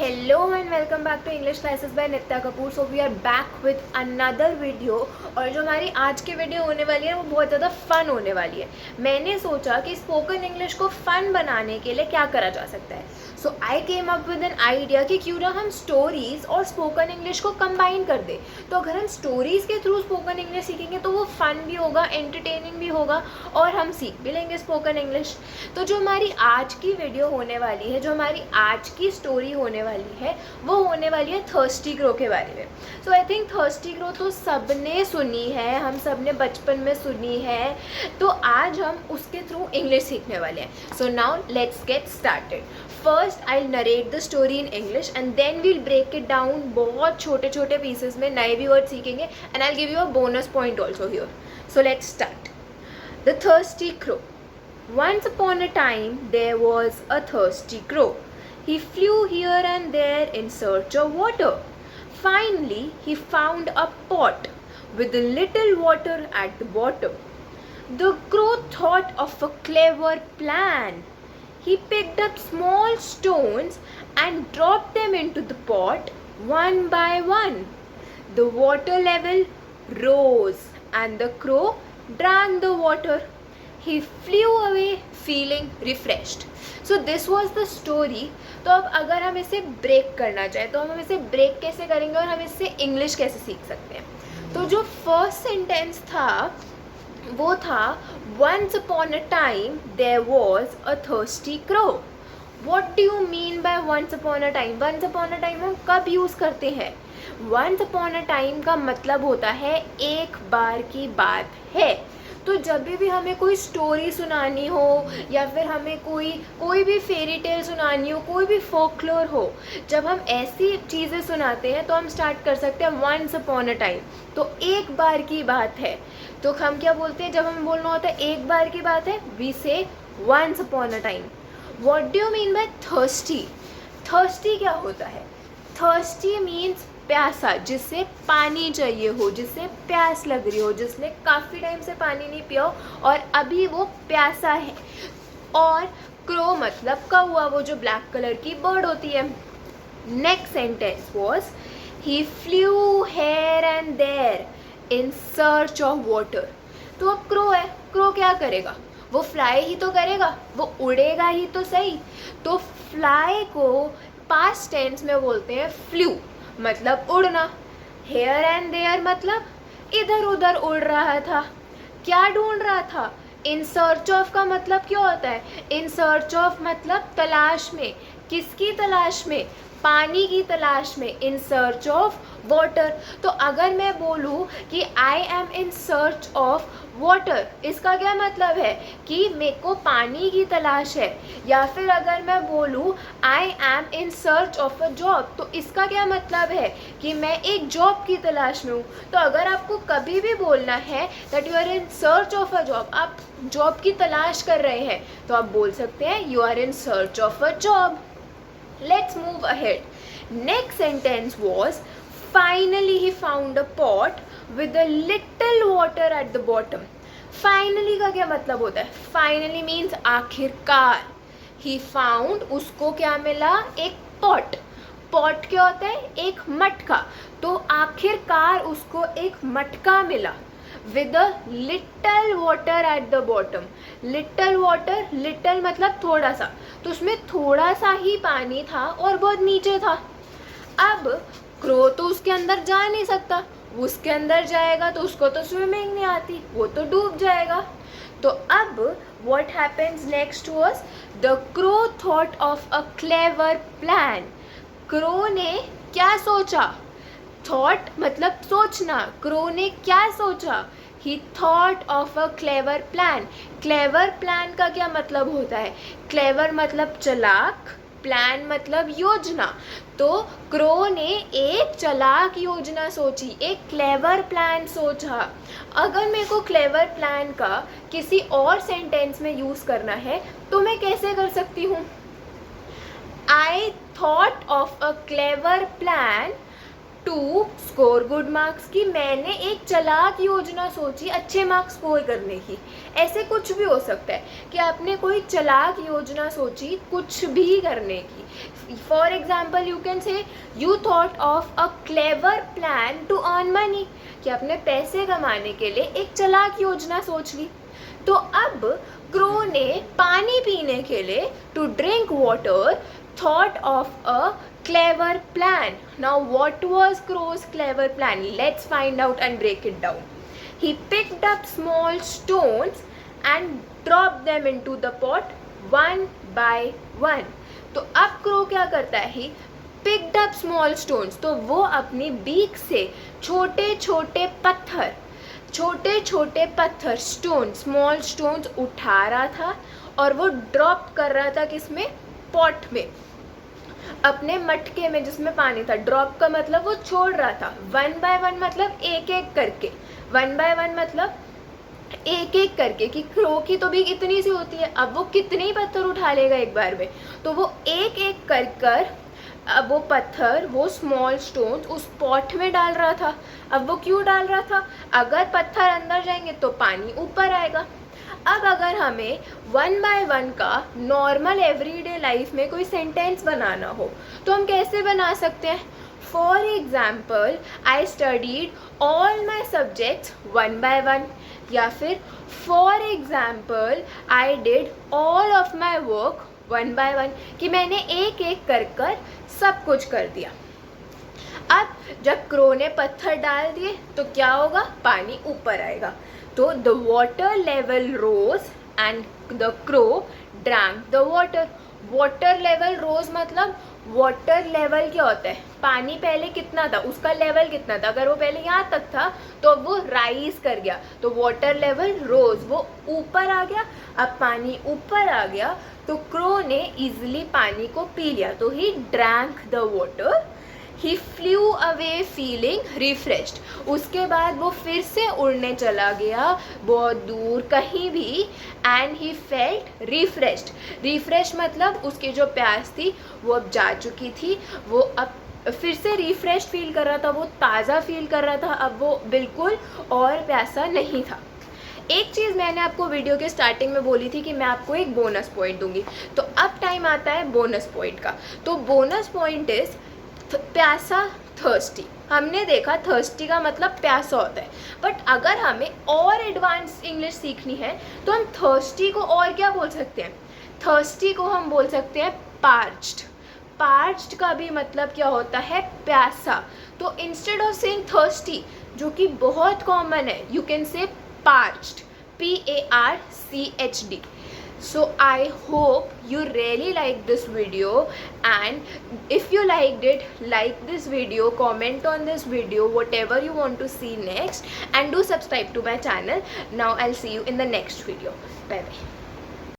Hello and welcome back to English classes by Nitya Kapoor. So we are back with another video. और जो हमारी आज की video होने वाली है वो बहुत ज़्यादा फ़न होने वाली है. मैंने सोचा कि स्पोकन इंग्लिश को फ़न बनाने के लिए क्या करा जा सकता है. So I came up with an idea कि क्यों ना हम स्टोरीज़ और स्पोकन इंग्लिश को कंबाइन कर दें. तो अगर हम स्टोरीज़ के थ्रू स्पोकन इंग्लिश सीखेंगे तो वो फ़न भी होगा, एंटरटेनिंग भी होगा और हम सीख भी लेंगे स्पोकन इंग्लिश. तो जो हमारी आज की वीडियो होने वाली है, जो हमारी आज की स्टोरी होने वाली है, वो होने वाली है थर्स्टी क्रो के बारे में. सो आई थिंक थर्स्टी क्रो तो सबने सुनी है, हम सब ने बचपन में सुनी है. तो आज हम उसके थ्रू इंग्लिश सीखने वाले हैं. So now let's get started. First I narrate the story in English and then we'll break it down. बहुत छोटे छोटे पीसेस में नए भी वर्ड सीखेंगे and I give you a bonus point also here. So let's start. The thirsty crow. Once upon a time there was a thirsty crow. He flew here and there in search of water. Finally, he found a pot with a little water at the bottom. The crow thought of a clever plan. He picked up small stones and dropped them into the pot one by one. The water level rose and the crow drank the water. He flew away feeling refreshed. So this was the story. तो अब अगर हम इसे break करना चाहें तो हम इसे ब्रेक कैसे करेंगे और हम इससे इंग्लिश कैसे सीख सकते हैं. तो जो फर्स्ट सेंटेंस था वो था Once upon a time there was a thirsty crow. What do you mean by once upon a time? Once upon a time हम कब यूज़ करते हैं? Once upon a time का मतलब होता है एक बार की बात है. तो जब भी हमें कोई स्टोरी सुनानी हो या फिर हमें कोई भी फेरी टेल सुनानी हो, कोई भी फोकलोर हो, जब हम ऐसी चीज़ें सुनाते हैं तो हम स्टार्ट कर सकते हैं वंस अपॉन अ टाइम. तो एक बार की बात है. तो हम क्या बोलते हैं जब हमें बोलना होता है एक बार की बात है? We say once upon a time. What do you mean by thirsty? Thirsty क्या होता है? थर्स्टी मीन्स प्यासा, जिससे पानी चाहिए हो, जिससे प्यास लग रही हो, जिसने काफ़ी टाइम से पानी नहीं पिया हो और अभी वो प्यासा है. और क्रो मतलब कौवा, वो जो ब्लैक कलर की बर्ड होती है. Next sentence was he flew here and there in search of water. तो अब क्रो है, क्रो क्या करेगा? वो फ्लाई ही तो करेगा, वो उड़ेगा ही तो सही. तो फ्लाई को पास्ट टेंस में बोलते हैं फ्लू, मतलब उड़ना. हेयर एंड देयर मतलब इधर उधर उड़ रहा था. क्या ढूंढ रहा था? इन सर्च ऑफ का मतलब क्या होता है? इन सर्च ऑफ मतलब तलाश में. किसकी तलाश में? पानी की तलाश में. इन सर्च ऑफ वाटर. तो अगर मैं बोलूँ कि I am in search of water, इसका क्या मतलब है? कि मेरे को पानी की तलाश है. या फिर अगर मैं बोलूँ I am in search of a job, तो इसका क्या मतलब है? कि मैं एक जॉब की तलाश में हूँ. तो अगर आपको कभी भी बोलना है that you are in search of a job, आप जॉब की तलाश कर रहे हैं, तो आप बोल सकते हैं you are in search of a job. Let's move ahead. Next sentence was finally he found a pot with a little water at the bottom. Finally का क्या मतलब होता है? Finally means आखिरकार. He found, उसको क्या मिला? एक pot. pot क्या होता है? एक मटका. तो आखिरकार उसको एक मटका मिला. with a little water at the bottom. little water, little मतलब थोड़ा सा, तो उसमें थोड़ा सा ही पानी था और बहुत नीचे था. अब क्रो तो उसके अंदर जा नहीं सकता. उसके अंदर जाएगा तो उसको तो स्विमिंग नहीं आती, वो तो डूब जाएगा. तो अब what happens next was the crow thought of a clever plan. Crow ने क्या सोचा? थॉट मतलब सोचना. क्रो ने क्या सोचा? ही thought of a clever plan. Clever plan का क्या मतलब होता है? क्लेवर मतलब चालाक, प्लान मतलब योजना. तो क्रो ने एक चालाक योजना सोची, एक क्लेवर प्लान सोचा. अगर मेरे को क्लेवर प्लान का किसी और सेंटेंस में यूज़ करना है तो मैं कैसे कर सकती हूँ? I thought of a clever plan to score good marks, कि मैंने एक चालाक योजना सोची अच्छे मार्क्स स्कोर करने की। ऐसे कुछ भी हो सकता है कि आपने कोई चालाक योजना सोची कुछ भी करने की। For example you can say you thought of a clever plan to earn money, कि आपने पैसे कमाने के लिए एक चालाक योजना सोच ली। तो अब क्रो ने पानी पीने के लिए to drink water thought of a clever plan. Now what was Crow's clever plan? Let's find out and break it down. He picked up small stones and dropped them into the pot one by one. तो अब crow क्या करता है? He picked up small stones. तो वो अपनी beak से छोटे छोटे पत्थर स्टोन, स्मॉल स्टोन्स उठा रहा था और वो ड्रॉप कर रहा था किसमें? पॉट में, अपने मटके में जिसमें पानी था। ड्रॉप का मतलब वो छोड़ रहा था, वन बाय वन मतलब एक एक करके, वन बाय वन मतलब एक एक करके, कि क्रो की तो भी इतनी सी होती है, अब वो कितने ही पत्थर उठा लेगा एक बार में। तो वो एक एक कर अब वो पत्थर, वो स्मॉल स्टोन्स उस पॉट में डाल रहा था। अब वो क्यों डाल रहा था? अगर पत्थर अंदर जाएंगे तो पानी ऊपर आएगा। अब अगर हमें वन बाय वन का नॉर्मल एवरीडे लाइफ में कोई सेंटेंस बनाना हो तो हम कैसे बना सकते हैं? For example, I studied all my subjects one by one, या फिर for example I did all of my work one by one, कि मैंने एक एक कर सब कुछ कर दिया। अब जब क्रो ने पत्थर डाल दिए तो क्या होगा? पानी ऊपर आएगा। तो the water level rose and the crow drank the water. Water level rose मतलब वाटर लेवल क्या होता है? पानी पहले कितना था, उसका लेवल कितना था। अगर वो पहले यहाँ तक था तो अब वो राइज कर गया, तो वाटर लेवल रोज, वो ऊपर आ गया। अब पानी ऊपर आ गया तो क्रो ने इजिली पानी को पी लिया, तो he drank the water. He flu away feeling refreshed. उसके बाद वो फिर से उड़ने चला गया बहुत दूर कहीं भी, and he felt refreshed. Refresh मतलब उसकी जो प्यास थी वो अब जा चुकी थी, वो अब फिर से रिफ्रेश फील कर रहा था, वो ताज़ा फील कर रहा था, अब वो बिल्कुल और प्यासा नहीं था। एक चीज़ मैंने आपको वीडियो के स्टार्टिंग में बोली थी कि मैं आपको एक बोनस पॉइंट दूंगी, तो अब टाइम आता है बोनस पॉइंट का। तो बोनस पॉइंट इज प्यासा, थर्स्टी। हमने देखा थर्स्टी का मतलब प्यासा होता है, बट अगर हमें और एडवांस इंग्लिश सीखनी है तो हम थर्स्टी को और क्या बोल सकते हैं? थर्स्टी को हम बोल सकते हैं पार्च्ड। पार्च्ड का भी मतलब क्या होता है? प्यासा। तो इंस्टेड ऑफ सेइंग थर्स्टी, जो कि बहुत कॉमन है, यू कैन से parched, PARCHD. So I hope you really like this video, and if you liked it, like this video, comment on this video whatever you want to see next, and do subscribe to my channel. Now I'll see you in the next video. Bye bye.